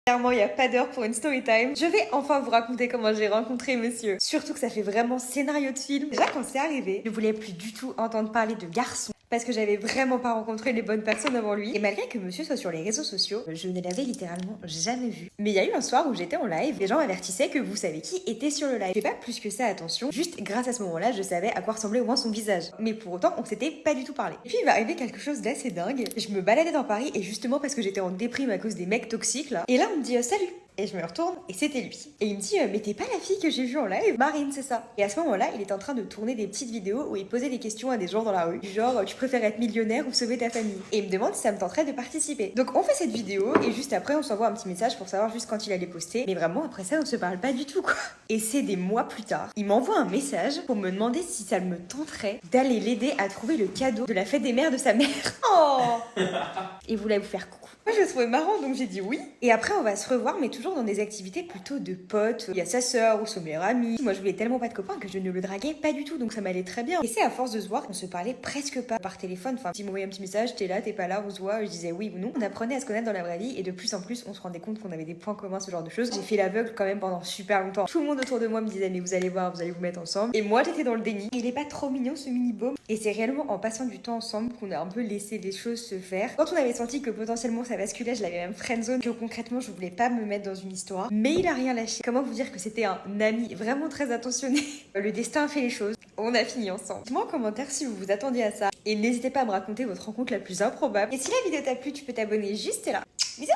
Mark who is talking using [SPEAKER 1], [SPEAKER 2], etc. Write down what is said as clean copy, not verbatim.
[SPEAKER 1] Clairement, il n'y a pas d'heure pour une story time. Je vais enfin vous raconter comment j'ai rencontré monsieur. Surtout que ça fait vraiment scénario de film. Déjà, quand c'est arrivé, je voulais plus du tout entendre parler de garçon. Parce que j'avais vraiment pas rencontré les bonnes personnes avant lui. Et malgré que monsieur soit sur les réseaux sociaux, je ne l'avais littéralement jamais vu. Mais il y a eu un soir où j'étais en live, les gens avertissaient que vous savez qui était sur le live. Je fais pas plus que ça attention, juste grâce à ce moment-là, je savais à quoi ressemblait au moins son visage. Mais pour autant, on s'était pas du tout parlé. Et puis il va arriver quelque chose d'assez dingue. Je me baladais dans Paris et justement parce que j'étais en déprime à cause des mecs toxiques là. Et là, on me dit salut. Et je me retourne et c'était lui. Et il me dit mais t'es pas la fille que j'ai vue en live? Marine, c'est ça. Et à ce moment-là, il était en train de tourner des petites vidéos où il posait des questions à des gens dans la rue. Du genre tu préfères être millionnaire ou sauver ta famille? Et il me demande si ça me tenterait de participer. Donc on fait cette vidéo et juste après on s'envoie un petit message pour savoir juste quand il allait poster. Mais vraiment après ça on se parle pas du tout quoi. Et c'est des mois plus tard, il m'envoie un message pour me demander si ça me tenterait d'aller l'aider à trouver le cadeau de la fête des mères de sa mère. Oh. Et voulait vous faire coucou. Moi je le trouvais marrant donc j'ai dit oui. Et après on va se revoir mais toujours dans des activités plutôt de potes. Il y a sa sœur ou son meilleur ami. Moi je voulais tellement pas de copain que je ne le draguais pas du tout donc ça m'allait très bien. Et c'est à force de se voir qu'on se parlait presque pas par téléphone. Enfin il m'envoyait un petit message, t'es là, t'es pas là, on se voit. Je disais oui ou non. On apprenait à se connaître dans la vraie vie et de plus en plus on se rendait compte qu'on avait des points communs, ce genre de choses. J'ai fait l'aveugle quand même pendant super longtemps. Tout le monde autour de moi me disait mais vous allez voir, vous allez vous mettre ensemble. Et moi j'étais dans le déni. Il est pas trop mignon ce mini baume. Et c'est réellement en passant du temps ensemble qu'on a un peu laissé les choses se faire. Quand on avait senti que potentiellement ça basculait, je l'avais même friendzone, que concrètement je voulais pas me mettre dans une histoire. Mais il a rien lâché. Comment vous dire que c'était un ami vraiment très attentionné. Le destin a fait les choses. On a fini ensemble. Dites-moi en commentaire si vous vous attendiez à ça. Et n'hésitez pas à me raconter votre rencontre la plus improbable. Et si la vidéo t'a plu, tu peux t'abonner juste là. Bisous.